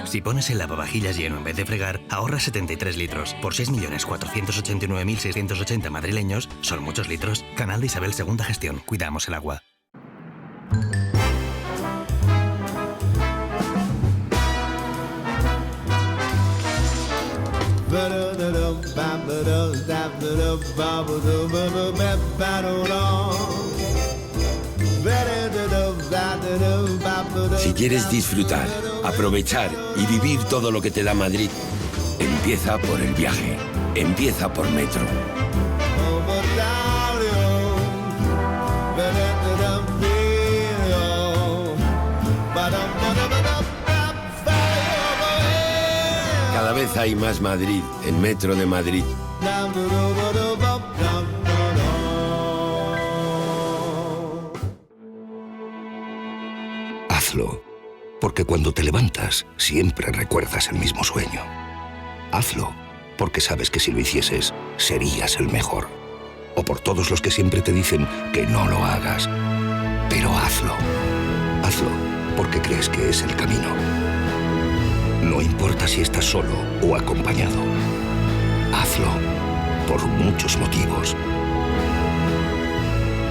Si pones el lavavajillas lleno en vez de fregar, ahorras 73 litros. Por 6.489.680 madrileños, son muchos litros. Canal de Isabel II Gestión. Cuidamos el agua. Si quieres disfrutar, aprovechar y vivir todo lo que te da Madrid, empieza por el viaje. Empieza por Metro. Cada vez hay más Madrid en Metro de Madrid. Hazlo, porque cuando te levantas siempre recuerdas el mismo sueño. Hazlo, porque sabes que si lo hicieses, serías el mejor. O por todos los que siempre te dicen que no lo hagas. Pero hazlo. Hazlo, porque crees que es el camino. No importa si estás solo o acompañado. Hazlo, por muchos motivos.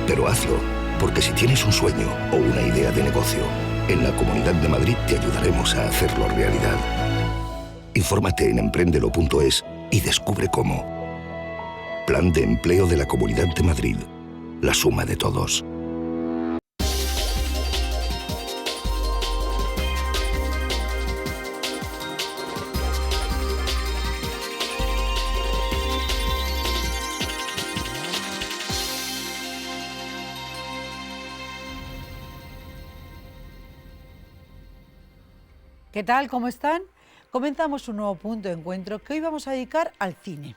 Pero hazlo, porque si tienes un sueño o una idea de negocio, en la Comunidad de Madrid te ayudaremos a hacerlo realidad. Infórmate en emprendelo.es y descubre cómo. Plan de empleo de la Comunidad de Madrid. La suma de todos. ¿Qué tal? ¿Cómo están? Comenzamos un nuevo punto de encuentro que hoy vamos a dedicar al cine.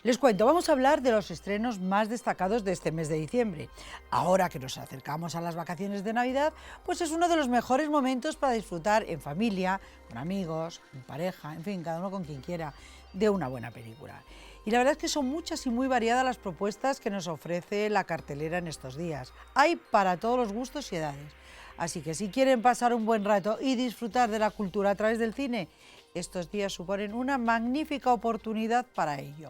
Les cuento, vamos a hablar de los estrenos más destacados de este mes de diciembre. Ahora que nos acercamos a las vacaciones de Navidad, pues es uno de los mejores momentos para disfrutar en familia, con amigos, en pareja, en fin, cada uno con quien quiera, de una buena película. Y la verdad es que son muchas y muy variadas las propuestas que nos ofrece la cartelera en estos días. Hay para todos los gustos y edades. Así que si quieren pasar un buen rato y disfrutar de la cultura a través del cine, estos días suponen una magnífica oportunidad para ello.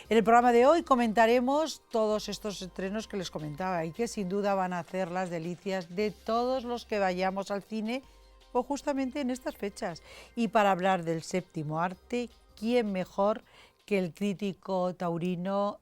En el programa de hoy comentaremos todos estos estrenos que les comentaba y que sin duda van a hacer las delicias de todos los que vayamos al cine, pues justamente en estas fechas. Y para hablar del séptimo arte, ¿quién mejor que el crítico taurino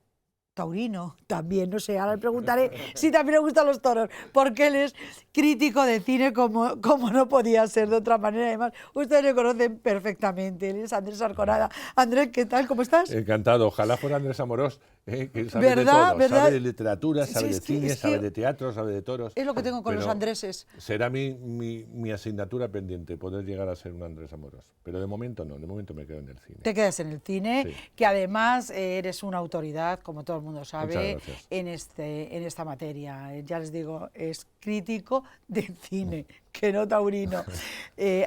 también, no sé, ahora le preguntaré si también le gustan los toros, porque él es crítico de cine como no podía ser de otra manera. Además, ustedes le conocen perfectamente, él es Andrés Arconada. Andrés, ¿qué tal? ¿Cómo estás? Encantado, ojalá fuera Andrés Amorós, que sabe de todo, sabe de literatura, sabe de cine, sabe de teatro, sabe de toros. Es lo que tengo con los Andreses. Será mi asignatura pendiente, poder llegar a ser un Andrés Amorós, pero de momento no, de momento me quedo en el cine. Te quedas en el cine, sí. Que además eres una autoridad, como todo el mundo sabe, en esta materia. Ya les digo, es crítico de cine, que no taurino.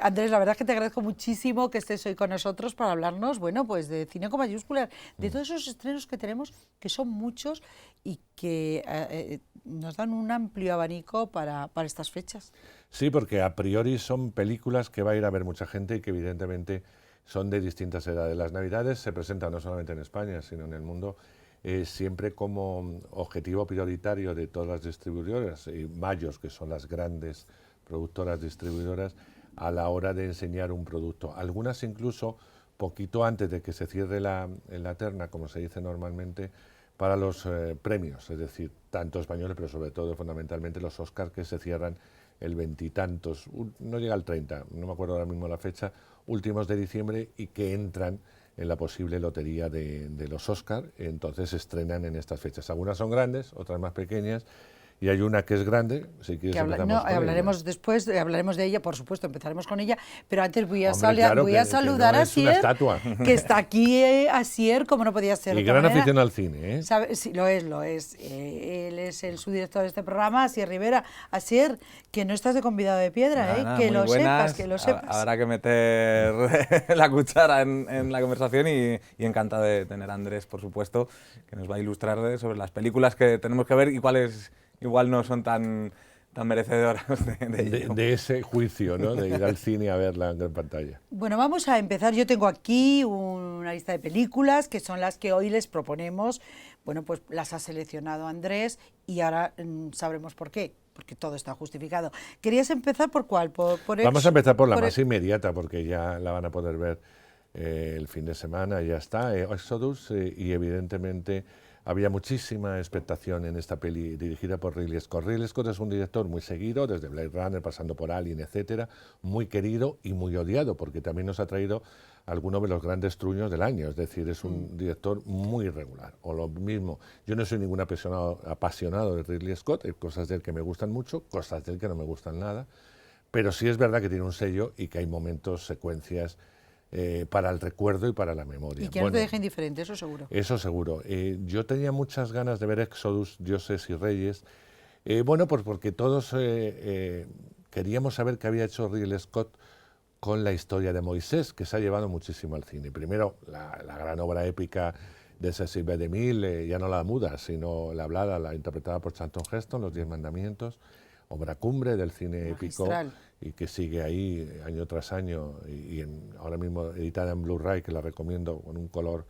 Andrés, la verdad es que te agradezco muchísimo que estés hoy con nosotros para hablarnos, bueno, pues de cine con mayúsculas, de todos esos estrenos que tenemos, que son muchos y que nos dan un amplio abanico para estas fechas. Sí, porque a priori son películas que va a ir a ver mucha gente y que evidentemente son de distintas edades. Las Navidades se presentan no solamente en España, sino en el mundo, siempre como objetivo prioritario de todas las distribuidoras, mayos, que son las grandes productoras distribuidoras, a la hora de enseñar un producto. Algunas incluso poquito antes de que se cierre la terna, como se dice normalmente, para los premios, es decir, tanto españoles, pero sobre todo fundamentalmente los Oscars, que se cierran el veintitantos, no llega al 30, no me acuerdo ahora mismo la fecha, últimos de diciembre, y que entran en la posible lotería de los Oscar. Entonces se estrenan en estas fechas. Algunas son grandes, otras más pequeñas, y hay una que es grande, si quieres hablaremos después, hablaremos de ella, por supuesto, empezaremos con ella, pero antes voy a saludar a Asier, que está aquí, Asier, como no podía ser. Y gran afición al cine, ¿eh? Sí, lo es. Él es el subdirector de este programa, Asier Rivera. Asier, que no estás de convidado de piedra, que lo sepas, que lo sepas. Habrá que meter la cuchara en la conversación y encantado de tener a Andrés, por supuesto, que nos va a ilustrar sobre las películas que tenemos que ver y cuáles igual no son tan tan merecedoras de ello. de ese juicio, ¿no? De ir al cine a verla en gran pantalla. Bueno, vamos a empezar. Yo tengo aquí una lista de películas que son las que hoy les proponemos. Bueno, pues las ha seleccionado Andrés y ahora sabremos por qué, porque todo está justificado. ¿Querías empezar por cuál? Vamos a empezar por la más inmediata, porque ya la van a poder ver el fin de semana, ya está, Exodus, y evidentemente había muchísima expectación en esta peli dirigida por Ridley Scott. Ridley Scott es un director muy seguido, desde Blade Runner, pasando por Alien, etcétera, muy querido y muy odiado, porque también nos ha traído algunos de los grandes truños del año, es decir, es un director muy irregular. O lo mismo, yo no soy ningún apasionado de Ridley Scott, hay cosas de él que me gustan mucho, cosas de él que no me gustan nada, pero sí es verdad que tiene un sello y que hay momentos, secuencias, para el recuerdo y para la memoria. Y que no te deja indiferente, eso seguro. Eso seguro. Yo tenía muchas ganas de ver Exodus, Dioses y Reyes, bueno, pues porque todos queríamos saber qué había hecho Ridley Scott con la historia de Moisés, que se ha llevado muchísimo al cine. Primero, la gran obra épica de Cecil B. DeMille, ya no la muda, sino la hablada, la interpretada por Charlton Heston, Los 10 Mandamientos, obra cumbre del cine magistral. Épico, y que sigue ahí año tras año, y ahora mismo editada en Blu-ray, que la recomiendo, con un color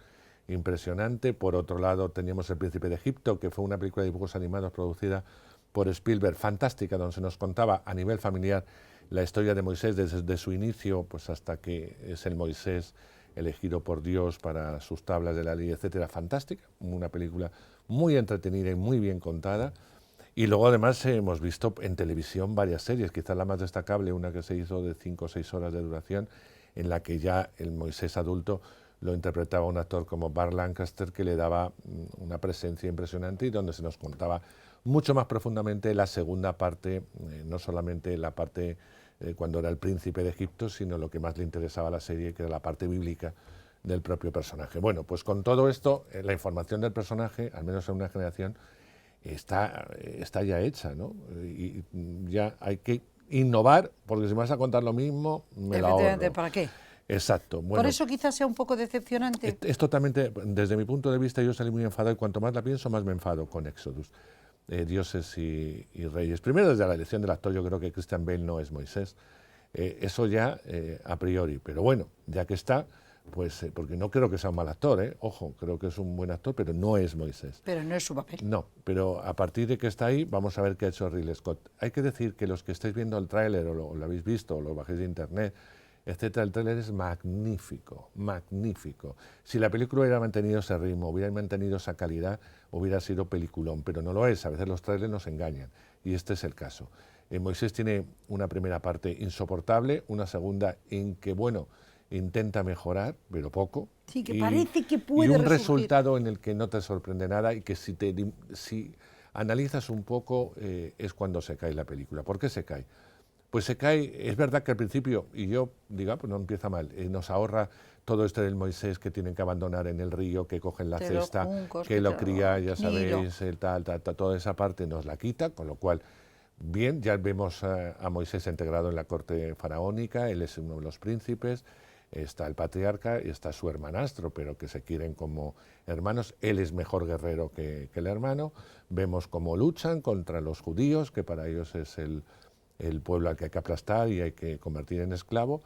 impresionante. Por otro lado, teníamos El Príncipe de Egipto, que fue una película de dibujos animados producida por Spielberg, fantástica, donde se nos contaba a nivel familiar la historia de Moisés desde su inicio, pues hasta que es el Moisés elegido por Dios para sus tablas de la ley, etcétera. Fantástica, una película muy entretenida y muy bien contada. Y luego además hemos visto en televisión varias series, quizás la más destacable, una que se hizo de 5 o 6 horas de duración, en la que ya el Moisés adulto lo interpretaba un actor como Burt Lancaster, que le daba una presencia impresionante y donde se nos contaba mucho más profundamente la segunda parte, no solamente la parte cuando era el príncipe de Egipto, sino lo que más le interesaba a la serie, que era la parte bíblica del propio personaje. Bueno, pues con todo esto, la información del personaje, al menos en una generación, está ya hecha, ¿no? Y ya hay que innovar, porque si me vas a contar lo mismo, me la ahorro. ¿Para qué? Exacto. Bueno, por eso quizás sea un poco decepcionante. Es totalmente, desde mi punto de vista, yo salí muy enfadado y cuanto más la pienso, más me enfado con Exodus. Dioses y Reyes. Primero, desde la elección del actor, yo creo que Christian Bale no es Moisés. Eso ya a priori. Pero bueno, ya que está, pues porque no creo que sea un mal actor, ojo, creo que es un buen actor, pero no es Moisés. Pero no es su papel. No, pero a partir de que está ahí, vamos a ver qué ha hecho Ridley Scott. Hay que decir que los que estáis viendo el tráiler o lo habéis visto o lo bajéis de internet, etcétera, el tráiler es magnífico, magnífico. Si la película hubiera mantenido ese ritmo, hubiera mantenido esa calidad, hubiera sido peliculón, pero no lo es. A veces los trailers nos engañan y este es el caso. Moisés tiene una primera parte insoportable, una segunda en que, bueno, intenta mejorar, pero poco. Sí, que parece que puede y un resurgir. resultado en el que no te sorprende nada y que si analizas un poco es cuando se cae la película. ¿Por qué se cae? Pues se cae, es verdad que al principio, y yo digo, pues no empieza mal, nos ahorra todo esto del Moisés que tienen que abandonar en el río, que cogen la cesta, que lo cría, ya sabéis, toda esa parte nos la quita, con lo cual, bien, ya vemos a Moisés integrado en la corte faraónica, él es uno de los príncipes, está el patriarca y está su hermanastro, pero que se quieren como hermanos, él es mejor guerrero que el hermano, vemos cómo luchan contra los judíos, que para ellos es el pueblo al que hay que aplastar y hay que convertir en esclavo.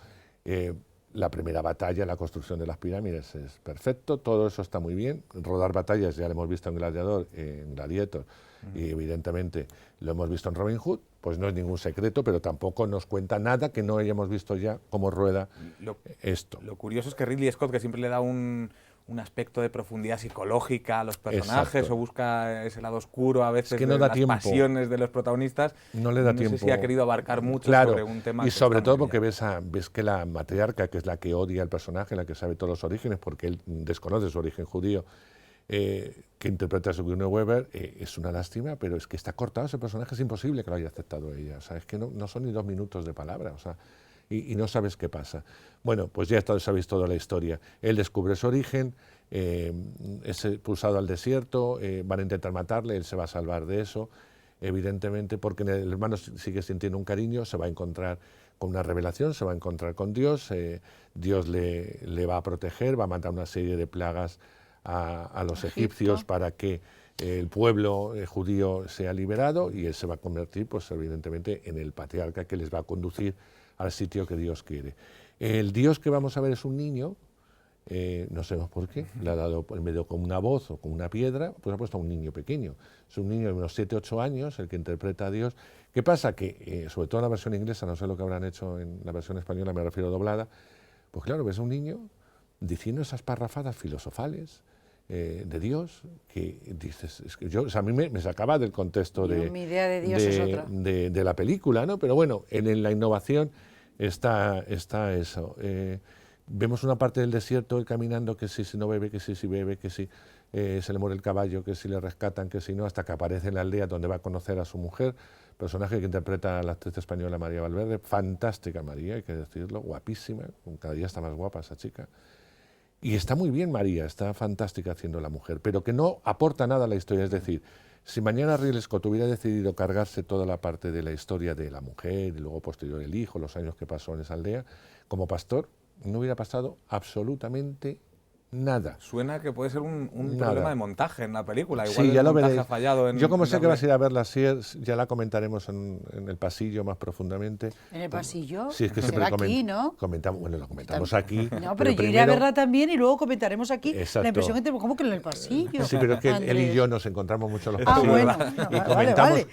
La primera batalla, la construcción de las pirámides es perfecto, todo eso está muy bien. Rodar batallas ya lo hemos visto en Gladiador, en Gladiator, y evidentemente lo hemos visto en Robin Hood, pues no es ningún secreto, pero tampoco nos cuenta nada que no hayamos visto ya cómo rueda esto. Lo curioso es que Ridley Scott, que siempre le da un aspecto de profundidad psicológica a los personajes, exacto, o busca ese lado oscuro a veces, que no da las pasiones de los protagonistas, no le da tiempo. No sé si ha querido abarcar mucho, claro, sobre un tema. Y sobre todo porque ves que la matriarca, que es la que odia al personaje, la que sabe todos los orígenes, porque él desconoce su origen judío, que interpreta a Sigourney Weaver, es una lástima, pero es que está cortado ese personaje, es imposible que lo haya aceptado ella. O sea, es que no son ni 2 minutos de palabra, o sea, y no sabes qué pasa. Bueno, pues ya sabéis toda la historia. Él descubre su origen, es expulsado al desierto, van a intentar matarle, él se va a salvar de eso, evidentemente, porque el hermano sigue sintiendo un cariño, se va a encontrar con una revelación, se va a encontrar con Dios, Dios le va a proteger, va a mandar una serie de plagas a los egipcios para que el pueblo judío sea liberado y él se va a convertir, pues evidentemente, en el patriarca que les va a conducir al sitio que Dios quiere. El Dios que vamos a ver es un niño, no sabemos por qué, le ha dado en medio con una voz o con una piedra, pues ha puesto a un niño pequeño. Es un niño de unos 7, 8 años el que interpreta a Dios. ¿Qué pasa? Que, sobre todo en la versión inglesa, no sé lo que habrán hecho en la versión española, me refiero doblada, pues claro, ves a un niño diciendo esas parrafadas filosofales de Dios, que dices, es que yo, o sea, a mí me sacaba del contexto mi idea de Dios es otra. De la película, ¿no? Pero bueno, en la innovación está eso. Vemos una parte del desierto, él caminando, que si no bebe, que si bebe, que si se le muere el caballo, que si le rescatan, que si no, hasta que aparece en la aldea donde va a conocer a su mujer, personaje que interpreta a la actriz española María Valverde, fantástica María, hay que decirlo, guapísima, cada día está más guapa esa chica. Y está muy bien María, está fantástica haciendo la mujer, pero que no aporta nada a la historia. Es decir, si mañana Ridley Scott hubiera decidido cargarse toda la parte de la historia de la mujer y luego posterior el hijo, los años que pasó en esa aldea, como pastor, no hubiera pasado absolutamente nada. Suena que puede ser un problema de montaje en la película. Igual sí, ya el lo montaje veréis. ha fallado en... Yo como sé que vas a ir a verla, sí, ya la comentaremos en el pasillo más profundamente. ¿En el pasillo? Sí, es que será siempre aquí, ¿no? Bueno, lo comentamos aquí. No, pero yo iré a verla también y luego comentaremos aquí. Exacto. La impresión que tenemos, ¿cómo que en el pasillo? Sí, pero es que Andrés. él y yo nos encontramos mucho en los Ah, pasillos. bueno.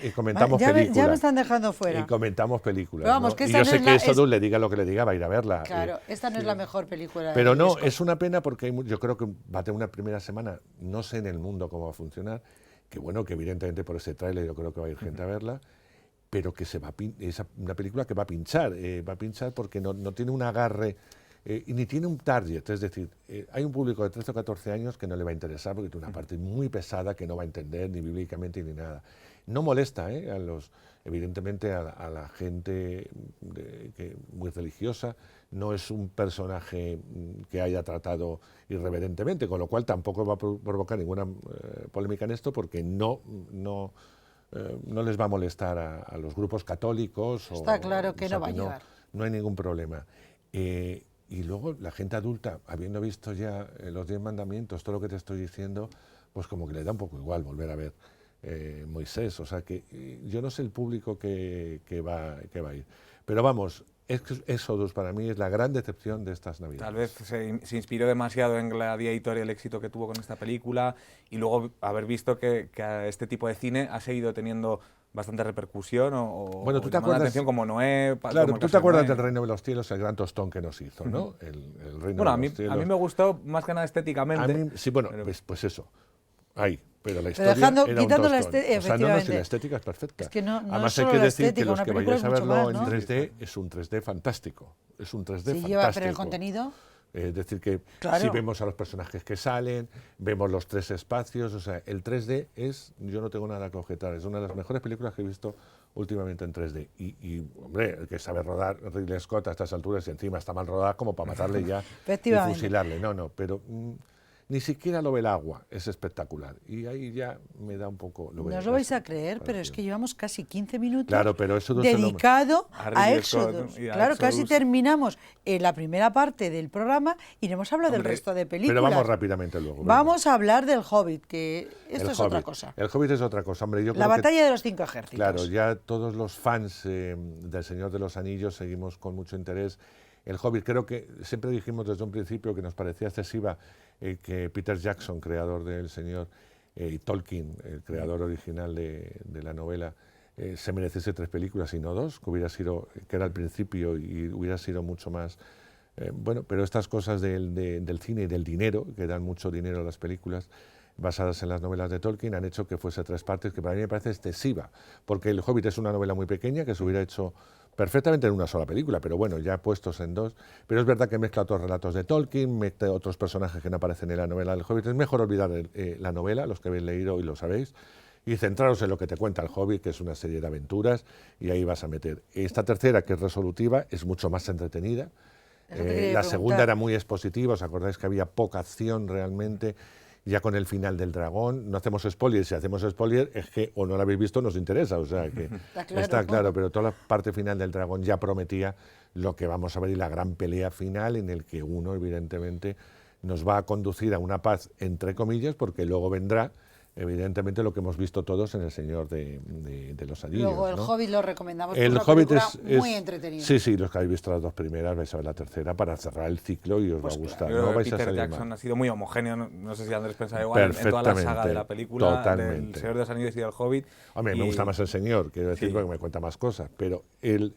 Y comentamos ya películas. Ya me están dejando fuera. Y comentamos películas. Pero vamos, ¿no? que Y esta yo no sé es que la- Sodus le diga lo que le diga, va a ir a verla. Claro, esta no es la mejor película. Pero de no, Scott. es una pena porque yo creo que va a tener una primera semana, no sé en el mundo cómo va a funcionar, que bueno, que evidentemente por ese tráiler yo creo que va a ir gente a verla, pero que es una película que va a pinchar porque no tiene un agarre y ni tiene un target, es decir, hay un público de 13 o 14 años que no le va a interesar porque tiene una parte muy pesada que no va a entender ni bíblicamente ni nada. No molesta evidentemente a la gente muy religiosa, no es un personaje que haya tratado irreverentemente, con lo cual tampoco va a provocar ninguna polémica en esto porque no les va a molestar a los grupos católicos. Está claro que no va a llegar. No hay ningún problema. Y luego la gente adulta, habiendo visto ya los 10 mandamientos, todo lo que te estoy diciendo, pues como que le da un poco igual volver a ver Moisés. O sea que yo no sé el público que va a ir. Pero vamos, Exodus para mí es la gran decepción de estas Navidades. Tal vez se inspiró demasiado en Gladiator y el éxito que tuvo con esta película y luego haber visto que este tipo de cine ha seguido teniendo bastante repercusión bueno, ¿tú te acuerdas? La atención como Noé. Claro, tú te acuerdas del Reino de los Cielos, el gran tostón que nos hizo, ¿no? El Reino bueno, de los Cielos. a mí me gustó más que nada estéticamente. A mí, sí, bueno, pero... pues eso. Ahí. Pero la historia dejando, era quitando un la tostón. estética, O sea, no, si la estética es perfecta. Es que no Además es hay solo que la decir estética, que los una que película vayáis a es mucho verlo más, ¿no? en 3D es un 3D fantástico. Es un 3D Sí, fantástico. pero el contenido... Es decir, que Claro. si vemos a los personajes que salen, vemos los 3 espacios, o sea, el 3D yo no tengo nada que objetar, es una de las mejores películas que he visto últimamente en 3D. Y hombre, el que sabe rodar Ridley Scott a estas alturas y encima está mal rodada como para matarle ya y fusilarle. No, pero ni siquiera lo ve el agua, es espectacular. Y ahí ya me da un poco... No os lo vais a creer, pero es que llevamos casi 15 minutos claro, pero eso dedicado a Exodus. Claro, casi terminamos la primera parte del programa y no hemos hablado del resto de películas. Pero vamos rápidamente luego. Vamos a hablar del Hobbit, que esto es otra cosa. El Hobbit es otra cosa, hombre. Yo la batalla de los 5 ejércitos. Claro, ya todos los fans del Señor de los Anillos seguimos con mucho interés el Hobbit. Creo que siempre dijimos desde un principio que nos parecía excesiva que Peter Jackson, creador del Señor, y Tolkien, el creador original de la novela, se mereciese 3 películas y no 2, que era al principio y hubiera sido mucho más... bueno, pero estas cosas del cine y del dinero, que dan mucho dinero a las películas, basadas en las novelas de Tolkien, han hecho que fuese 3 partes, que para mí me parece excesiva, porque El Hobbit es una novela muy pequeña que se hubiera hecho perfectamente en una sola película, pero bueno, ya puestos en 2. Pero es verdad que mezcla otros relatos de Tolkien, mezcla otros personajes que no aparecen en la novela del Hobbit. Es mejor olvidar la novela, los que habéis leído y lo sabéis, y centraros en lo que te cuenta el Hobbit, que es una serie de aventuras, y ahí vas a meter. Esta tercera, que es resolutiva, es mucho más entretenida. La segunda era muy expositiva, ¿os acordáis que había poca acción realmente? Ya con el final del dragón, no hacemos spoiler, si hacemos spoiler es que o no lo habéis visto nos interesa, o sea que está claro, pero toda la parte final del dragón ya prometía lo que vamos a ver y la gran pelea final en el que uno evidentemente nos va a conducir a una paz entre comillas, porque luego vendrá evidentemente lo que hemos visto todos en El Señor de los Anillos. Luego El ¿no? Hobbit lo recomendamos, El una Hobbit película muy entretenida. Sí, sí, los que habéis visto las dos primeras vais a ver la tercera para cerrar el ciclo y os va a gustar. Claro, no vais Peter a salir Jackson mal. ha sido muy homogéneo, no sé si Andrés pensaba igual, en toda la saga de la película, totalmente. del Señor de los Anillos y del Hobbit. Hombre, me gusta más El Señor, quiero decir, porque me cuenta más cosas, pero él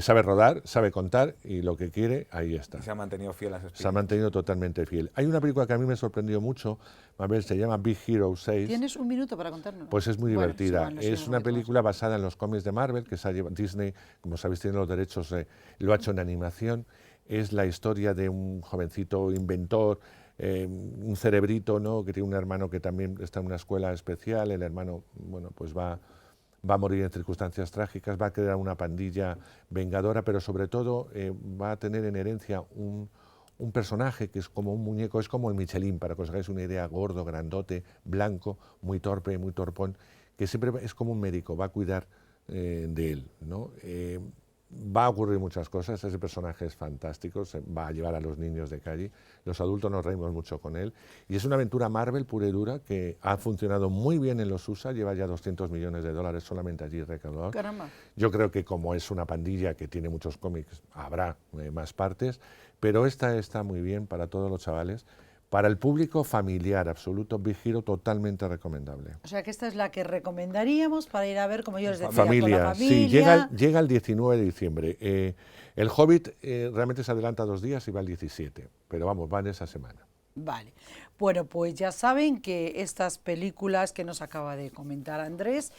sabe rodar, sabe contar y lo que quiere, ahí está. Y se ha mantenido fiel a ese espíritu. Se ha mantenido totalmente fiel. Hay una película que a mí me sorprendió mucho, Mabel, se llama Big Hero 6. ¿Tienes un minuto para contárnoslo? Pues es muy divertida. Bueno, es una película basada en los cómics de Marvel, que Disney, como sabéis, tiene los derechos, lo ha hecho en animación. Es la historia de un jovencito inventor, un cerebrito, ¿no?, que tiene un hermano que también está en una escuela especial. El hermano, bueno, pues va a morir en circunstancias trágicas, va a crear una pandilla vengadora, pero sobre todo va a tener en herencia un personaje que es como un muñeco, es como el Michelin, para que os hagáis una idea, gordo, grandote, blanco, muy torpe, muy torpón, que siempre es como un médico, va a cuidar de él, ¿no? Va a ocurrir muchas cosas, ese personaje es fantástico, se va a llevar a los niños de calle, los adultos nos reímos mucho con él, y es una aventura Marvel pura y dura que ha funcionado muy bien en los USA, lleva ya $200 millones solamente allí recaudado. Caramba. Yo creo que como es una pandilla que tiene muchos cómics, habrá más partes, pero esta está muy bien para todos los chavales. Para el público familiar absoluto, Big Hero totalmente recomendable. O sea que esta es la que recomendaríamos para ir a ver, como yo les decía, familia, con la sí, familia. llega el 19 de diciembre. El Hobbit realmente se adelanta 2 días y va el 17, pero vamos, va en esa semana. Vale, bueno, pues ya saben que estas películas que nos acaba de comentar Andrés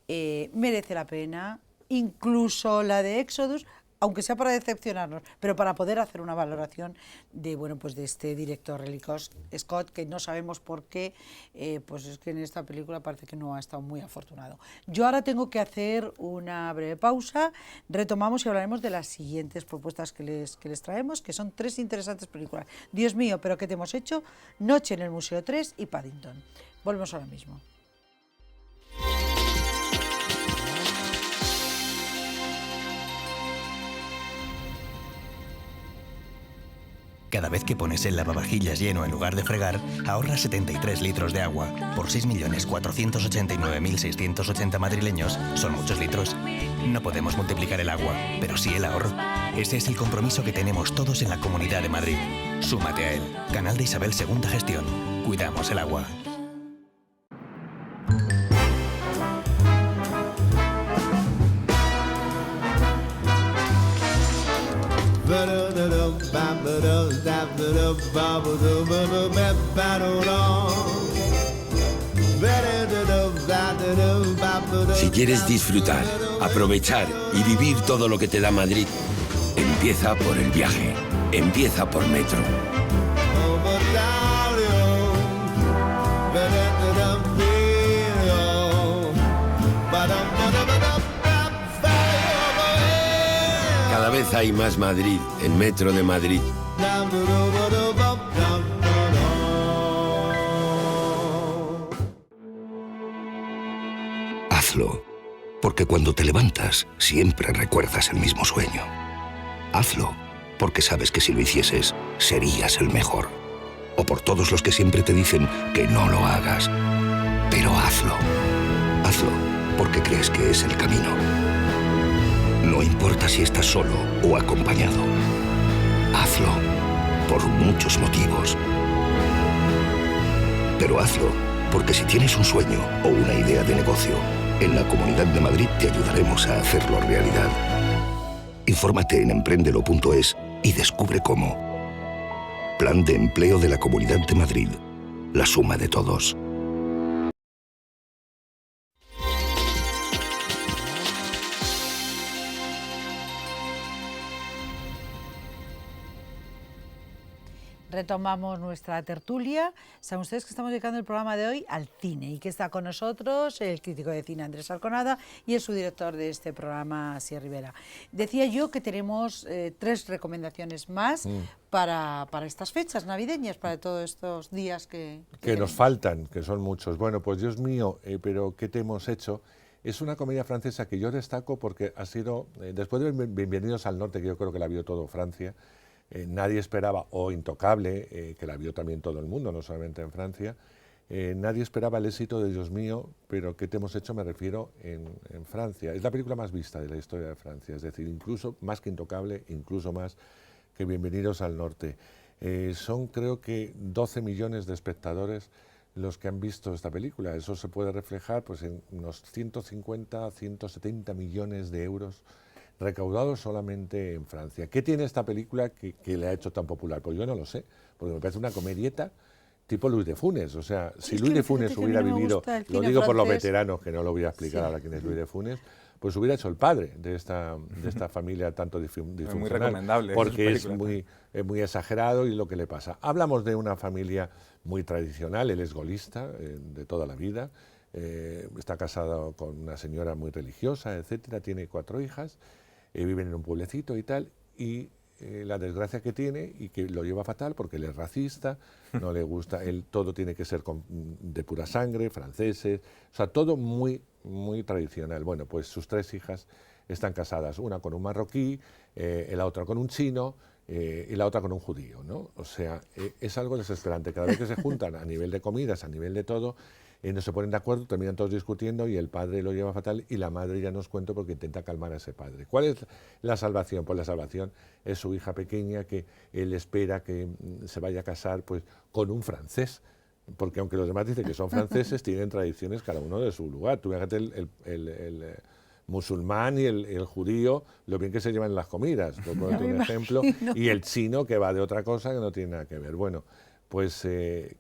merece la pena, incluso la de Éxodus, aunque sea para decepcionarnos, pero para poder hacer una valoración de, bueno, pues de este director Ridley Scott, que no sabemos por qué, pues es que en esta película parece que no ha estado muy afortunado. Yo ahora tengo que hacer una breve pausa, retomamos y hablaremos de las siguientes propuestas que les traemos, que son 3 interesantes películas. Dios mío, pero ¿qué te hemos hecho? Noche en el Museo 3 y Paddington. Volvemos ahora mismo. Cada vez que pones el lavavajillas lleno en lugar de fregar, ahorras 73 litros de agua. Por 6.489.680 madrileños, son muchos litros. No podemos multiplicar el agua, pero sí el ahorro. Ese es el compromiso que tenemos todos en la Comunidad de Madrid. Súmate a él. Canal de Isabel Segunda Gestión. Cuidamos el agua. Si quieres disfrutar, aprovechar y vivir todo lo que te da Madrid, empieza por el viaje. Empieza por Metro. Cada vez hay más Madrid en Metro de Madrid. Hazlo, porque cuando te levantas siempre recuerdas el mismo sueño. Hazlo, porque sabes que si lo hicieses, serías el mejor. O por todos los que siempre te dicen que no lo hagas. Pero hazlo. Hazlo, porque crees que es el camino. No importa si estás solo o acompañado. Hazlo, por muchos motivos. Pero hazlo, porque si tienes un sueño o una idea de negocio, en la Comunidad de Madrid te ayudaremos a hacerlo realidad. Infórmate en emprendelo.es y descubre cómo. Plan de Empleo de la Comunidad de Madrid. La suma de todos. Retomamos nuestra tertulia. Saben ustedes que estamos dedicando el programa de hoy al cine y que está con nosotros el crítico de cine Andrés Arconada y el subdirector de este programa, Asier Rivera. Decía yo que tenemos 3 recomendaciones más para estas fechas navideñas, para todos estos días que nos faltan, que son muchos. Bueno, pues Dios mío, pero ¿qué te hemos hecho? Es una comedia francesa que yo destaco porque ha sido, después de Bienvenidos al Norte, que yo creo que la vio todo Francia, nadie esperaba, o Intocable, que la vio también todo el mundo, no solamente en Francia, nadie esperaba el éxito de Dios mío, pero ¿qué te hemos hecho? Me refiero en Francia. Es la película más vista de la historia de Francia, es decir, incluso más que Intocable, incluso más que Bienvenidos al Norte. Son creo que 12 millones de espectadores los que han visto esta película. Eso se puede reflejar pues, en unos 150, 170 millones de euros recaudados solamente en Francia. ¿Qué tiene esta película que le ha hecho tan popular? Pues yo no lo sé, porque me parece una comedieta tipo Luis de Funes. O sea, si Luis de Funes hubiera vivido, lo digo por los veteranos, que no lo voy a explicar ahora quién es Luis de Funes, pues hubiera hecho el padre de esta familia tanto disfuncional. Muy recomendable. Porque es muy exagerado y lo que le pasa. Hablamos de una familia muy tradicional, él es golista de toda la vida, está casado con una señora muy religiosa, etcétera, tiene 4 hijas, viven en un pueblecito y tal, y la desgracia que tiene y que lo lleva fatal porque él es racista, no le gusta, él todo tiene que ser de pura sangre, franceses, o sea, todo muy tradicional. Bueno, pues sus 3 hijas están casadas, una con un marroquí, la otra con un chino y la otra con un judío, ¿no? O sea, es algo desesperante. Cada vez que se juntan a nivel de comidas, a nivel de todo, no se ponen de acuerdo, terminan todos discutiendo y el padre lo lleva fatal y la madre ya no os cuento porque intenta calmar a ese padre. ¿Cuál es la salvación? Pues la salvación es su hija pequeña que él espera que se vaya a casar pues, con un francés, porque aunque los demás dicen que son franceses, tienen tradiciones cada uno de su lugar. Tú fíjate el musulmán y el judío, lo bien que se llevan en las comidas, por ponerte un ejemplo, y el chino que va de otra cosa que no tiene nada que ver. Bueno, pues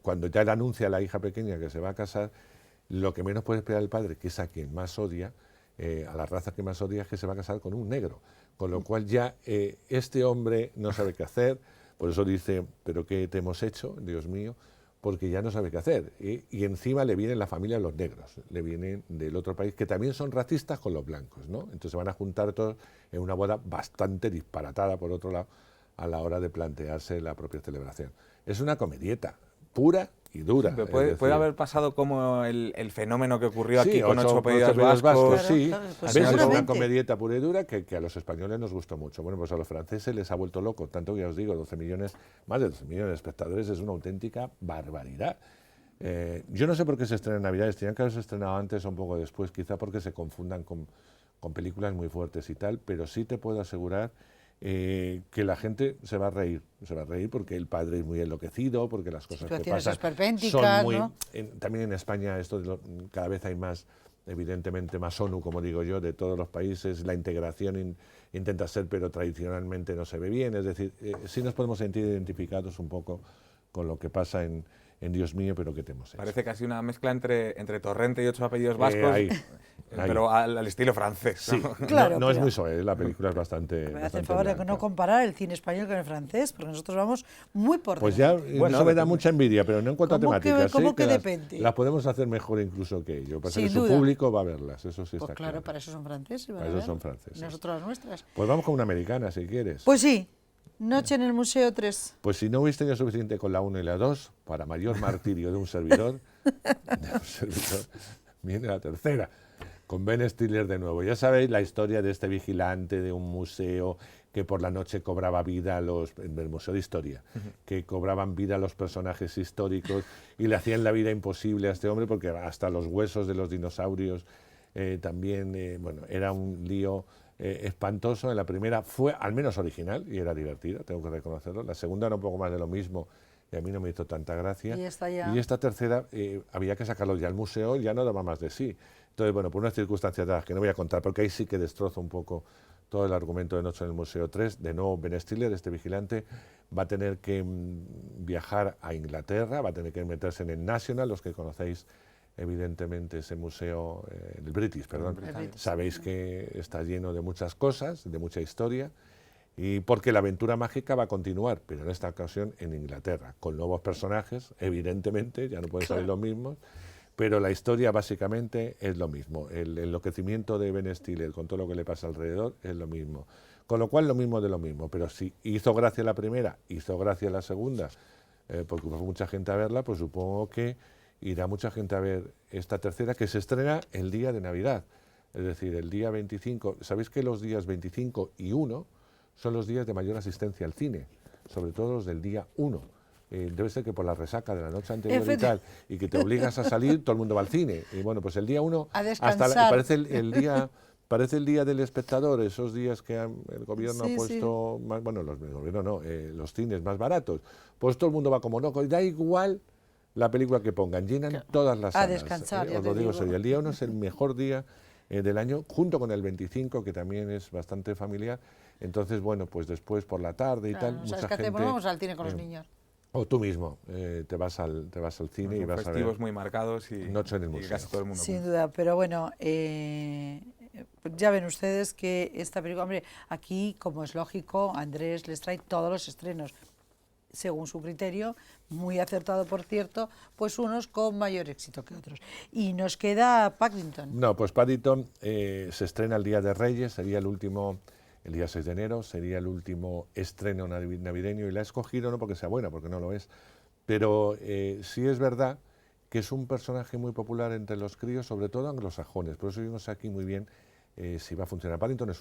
cuando ya le anuncia a la hija pequeña que se va a casar, lo que menos puede esperar el padre, que es a quien más odia, a la raza que más odia, es que se va a casar con un negro. Con lo cual ya este hombre no sabe qué hacer, por eso dice, ¿pero qué te hemos hecho, Dios mío? Porque ya no sabe qué hacer. Y encima le vienen la familia los negros, le vienen del otro país, que también son racistas con los blancos, ¿no? Entonces se van a juntar todos en una boda bastante disparatada, por otro lado, a la hora de plantearse la propia celebración. Es una comedieta pura y dura. Puede haber pasado como el fenómeno que ocurrió sí, aquí con 8 apellidos vascos. Claro, sí, pues ¿ves? Es una comedieta pura y dura que a los españoles nos gustó mucho. Bueno, pues a los franceses les ha vuelto loco, tanto que ya os digo, más de 12 millones de espectadores es una auténtica barbaridad. Yo no sé por qué se estrena en Navidades, tenían que haberse estrenado antes o un poco después, quizá porque se confundan con películas muy fuertes y tal, pero sí te puedo asegurar que la gente se va a reír porque el padre es muy enloquecido, porque las cosas que pasan son muy... ¿no? También en España cada vez hay más, evidentemente más ONU, como digo yo, de todos los países, la integración intenta ser, pero tradicionalmente no se ve bien, es decir, sí nos podemos sentir identificados un poco con lo que pasa en Dios mío, pero ¿qué te hemos hecho? Parece casi una mezcla entre Torrente y 8 apellidos vascos, pero al estilo francés. Sí, ¿no? Claro, no es muy suave, la película es bastante... Me hace el favor de no comparar el cine español con el francés, porque nosotros vamos muy por pues delante. Ya, bueno, eso me da mucha envidia, pero no en cuanto a temáticas. ¿Cómo que depende? Las podemos hacer mejor incluso que ellos. Pasa que su público va a verlas, eso sí está claro. Para eso son franceses. Para eso son franceses. Nosotros las nuestras. Pues vamos con una americana, si quieres. Pues sí. Noche en el Museo 3. Pues si no hubiese tenido suficiente con la 1 y la 2, para mayor martirio de un servidor, viene la tercera, con Ben Stiller de nuevo. Ya sabéis la historia de este vigilante de un museo que por la noche cobraba vida del Museo de Historia, que cobraban vida a los personajes históricos y le hacían la vida imposible a este hombre porque hasta los huesos de los dinosaurios también, bueno, era un lío espantoso. En la primera fue al menos original y era divertida, tengo que reconocerlo. La segunda era un poco más de lo mismo y a mí no me hizo tanta gracia. Y esta tercera había que sacarlo ya al museo, ya no daba más de sí. Entonces, bueno, por unas circunstancias dadas que no voy a contar, porque ahí sí que destrozo un poco todo el argumento de Noche en el Museo 3, de nuevo Ben Stiller, este vigilante, va a tener que viajar a Inglaterra, va a tener que meterse en el National, los que conocéis evidentemente ese museo, el British, perdón, sabéis que está lleno de muchas cosas, de mucha historia, y porque la aventura mágica va a continuar, pero en esta ocasión en Inglaterra, con nuevos personajes, evidentemente, ya no pueden salir los mismos, pero la historia básicamente es lo mismo. El enloquecimiento de Ben Stiller con todo lo que le pasa alrededor es lo mismo. Con lo cual lo mismo de lo mismo, pero si hizo gracia la primera, hizo gracia la segunda, porque fue mucha gente a verla, pues supongo que irá mucha gente a ver esta tercera, que se estrena el día de Navidad, es decir, el día 25. Sabéis que los días 25 y 1 son los días de mayor asistencia al cine, sobre todo los del día 1. debe ser que por la resaca de la noche anterior y tal, y que te obligas a salir, todo el mundo va al cine. Y bueno, pues el día 1, parece el día del espectador, esos días que el gobierno ha puesto, más, bueno, el gobierno no, los cines más baratos, pues todo el mundo va como loco, y da igual la película que pongan, llenan todas las salas. A descansar, os lo digo serio, el día 1 es el mejor día del año, junto con el 25, que también es bastante familiar. Entonces, bueno, pues después por la tarde y tal, mucha gente... Pues vamos al cine con los niños. O tú mismo te vas al cine y vas a ver... festivos muy marcados y, Noche en el museo. Y casi todo el mundo. Sin duda, pero bueno, ya ven ustedes que esta película, hombre, aquí, como es lógico, Andrés les trae todos los estrenos, según su criterio, muy acertado por cierto, pues unos con mayor éxito que otros. Y nos queda Paddington. No, pues Paddington se estrena el Día de Reyes, sería el último... El día 6 de enero sería el último estreno navideño y la he escogido no porque sea buena, porque no lo es, pero sí es verdad que es un personaje muy popular entre los críos, sobre todo anglosajones, por eso yo no sé aquí muy bien si va a funcionar. Paddington es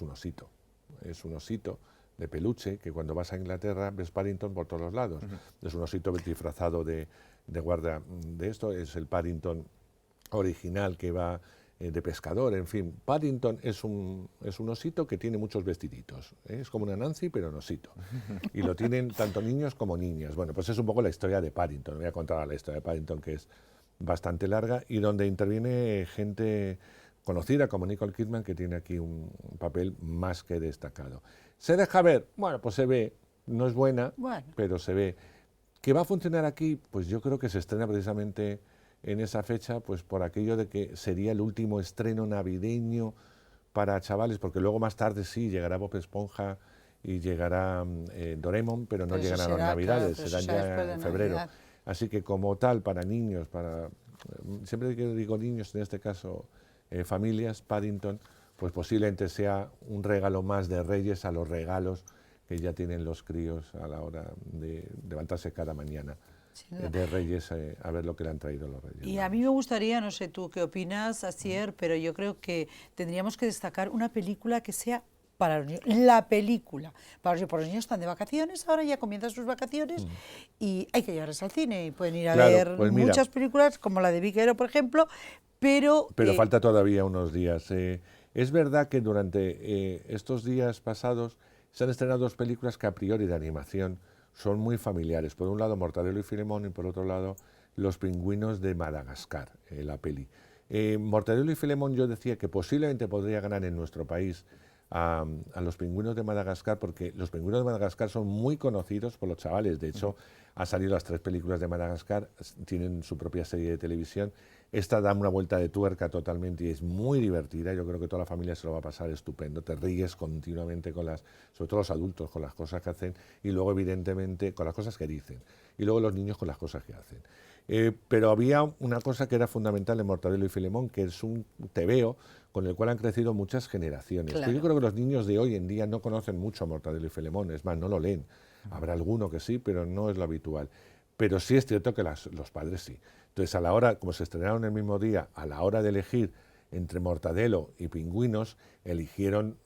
un osito de peluche que cuando vas a Inglaterra ves Paddington por todos los lados. Es un osito disfrazado de guardia de esto, es el Paddington original que va... de pescador, en fin. Paddington es un osito que tiene muchos vestiditos. Es como una Nancy, pero un osito. Y lo tienen tanto niños como niñas. Bueno, pues es un poco la historia de Paddington. Voy a contar la historia de Paddington, que es bastante larga y donde interviene gente conocida como Nicole Kidman, que tiene aquí un papel más que destacado. ¿Se deja ver? Bueno, pues se ve. No es buena, pero se ve. ¿Que va a funcionar aquí? Pues yo creo que se estrena precisamente... en esa fecha, pues por aquello de que sería el último estreno navideño para chavales, porque luego más tarde sí llegará Bob Esponja y llegará Doraemon, pero no llegarán las Navidades, serán ya en febrero. Navidad. Así que como tal, para niños, siempre que digo niños, en este caso familias, Paddington, pues posiblemente sea un regalo más de Reyes a los regalos que ya tienen los críos a la hora de levantarse cada mañana. De Reyes, a ver lo que le han traído los Reyes. Y a mí me gustaría, no sé tú qué opinas, Asier, pero yo creo que tendríamos que destacar una película que sea para los niños. La película. Para los niños están de vacaciones, ahora ya comienzan sus vacaciones y hay que llevarles al cine y pueden ir a ver pues muchas películas, como la de Viquero, por ejemplo, pero falta todavía unos días. Es verdad que durante estos días pasados se han estrenado dos películas que a priori de animación son muy familiares. Por un lado Mortadelo y Filemón y por otro lado Los pingüinos de Madagascar, la peli. Mortadelo y Filemón yo decía que posiblemente podría ganar en nuestro país a Los pingüinos de Madagascar, porque Los pingüinos de Madagascar son muy conocidos por los chavales. De hecho, han salido las 3 películas de Madagascar, tienen su propia serie de televisión. Esta da una vuelta de tuerca totalmente y es muy divertida. Yo creo que toda la familia se lo va a pasar estupendo. Te ríes continuamente sobre todo los adultos, con las cosas que hacen y luego, evidentemente, con las cosas que dicen. Y luego los niños con las cosas que hacen. Pero había una cosa que era fundamental en Mortadelo y Filemón, que es un tebeo con el cual han crecido muchas generaciones. Claro. Yo creo que los niños de hoy en día no conocen mucho a Mortadelo y Filemón, es más, no lo leen. Habrá alguno que sí, pero no es lo habitual. Pero sí es cierto que los padres sí. Entonces, a la hora, como se estrenaron el mismo día, a la hora de elegir entre Mortadelo y Pingüinos, eligieron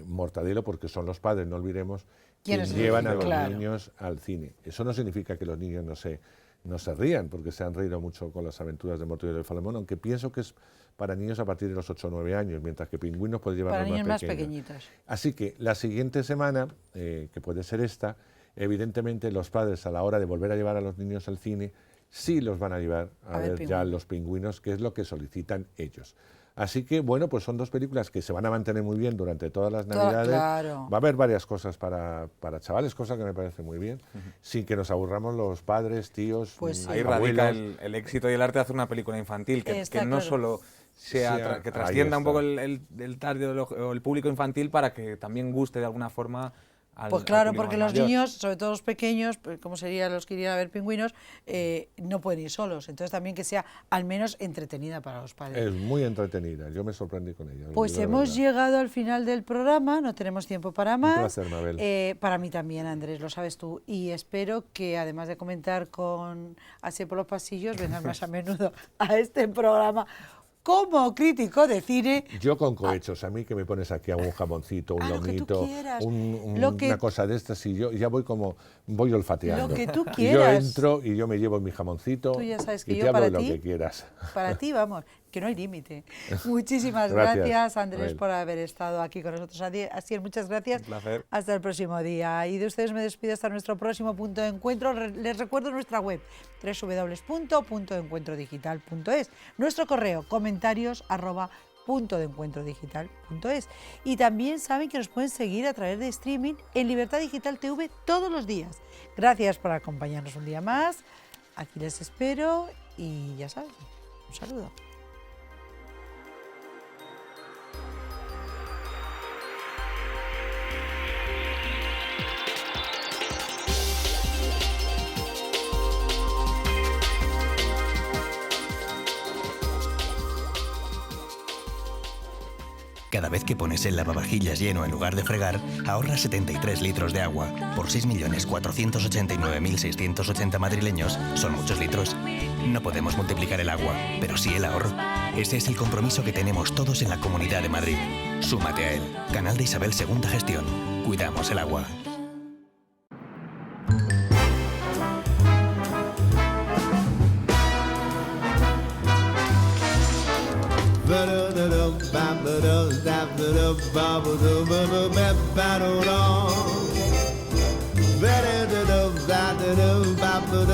Mortadelo porque son los padres, no olvidemos, quienes llevan a los niños al cine. Eso no significa que los niños no se rían, porque se han reído mucho con las aventuras de Mortadelo y Filemón, aunque pienso que es para niños a partir de los 8 o 9 años, mientras que Pingüinos puede llevar para niños más pequeñitos. Así que la siguiente semana, que puede ser esta, evidentemente los padres a la hora de volver a llevar a los niños al cine, sí los van a llevar a ver ya los Pingüinos, que es lo que solicitan ellos. Así que, bueno, pues son dos películas que se van a mantener muy bien durante todas las Navidades. Claro. Va a haber varias cosas para chavales, cosa que me parece muy bien, sin que nos aburramos los padres, tíos, pues sí. Ahí radica el éxito y el arte de hacer una película infantil, que no solo sea que trascienda un poco el target o el público infantil para que también guste de alguna forma. Pues claro, porque los niños, sobre todo los pequeños, pues como serían los que irían a ver Pingüinos, no pueden ir solos. Entonces también que sea al menos entretenida para los padres. Es muy entretenida, yo me sorprendí con ella. Pues hemos llegado al final del programa, no tenemos tiempo para más. Un placer, Mabel. Para mí también, Andrés, lo sabes tú. Y espero que además de comentar con Asier por los pasillos, vengas más a menudo a este programa. como crítico de cine... Yo con cohechos, a mí que me pones aquí un jamoncito, un lomito, una cosa de estas, y yo ya voy olfateando. Lo que tú quieras. Yo entro y yo me llevo mi jamoncito. Tú ya sabes que y yo te hablo para de ti, lo que quieras. Para ti, vamos, que no hay límite. Muchísimas gracias, Andrés, Noel, por haber estado aquí con nosotros. Así es, muchas gracias. Un placer. Hasta el próximo día. Y de ustedes me despido hasta nuestro próximo punto de encuentro. Les recuerdo nuestra web, www.puntodencuentrodigital.es. Nuestro correo, comentarios@puntodencuentrodigital.es. Y también saben que nos pueden seguir a través de streaming en Libertad Digital TV todos los días. Gracias por acompañarnos un día más. Aquí les espero y ya saben, un saludo. Cada vez que pones el lavavajillas lleno en lugar de fregar, ahorras 73 litros de agua. Por 6.489.680 madrileños, son muchos litros. No podemos multiplicar el agua, pero sí el ahorro. Ese es el compromiso que tenemos todos en la Comunidad de Madrid. Súmate a él. Canal de Isabel II Gestión. Cuidamos el agua.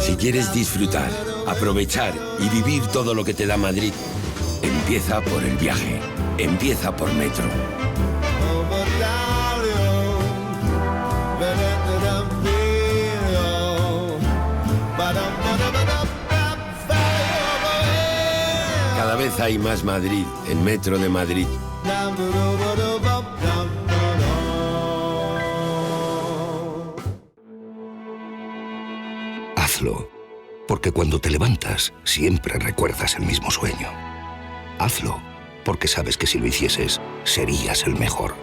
Si quieres disfrutar, aprovechar y vivir todo lo que te da Madrid, empieza por el viaje. Empieza por Metro. Cada vez hay más Madrid en Metro de Madrid. Hazlo, porque cuando te levantas siempre recuerdas el mismo sueño. Hazlo, porque sabes que si lo hicieses, serías el mejor.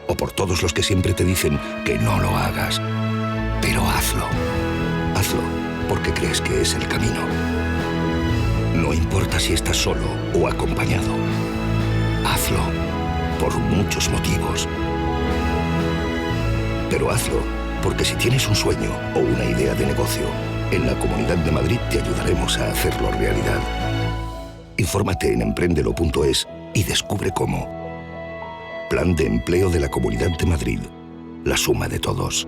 O por todos los que siempre te dicen que no lo hagas. Pero hazlo. Hazlo, porque crees que es el camino. No importa si estás solo o acompañado. Hazlo, por muchos motivos. Pero hazlo, porque si tienes un sueño o una idea de negocio, en la Comunidad de Madrid te ayudaremos a hacerlo realidad. Infórmate en emprendelo.es y descubre cómo. Plan de empleo de la Comunidad de Madrid. La suma de todos.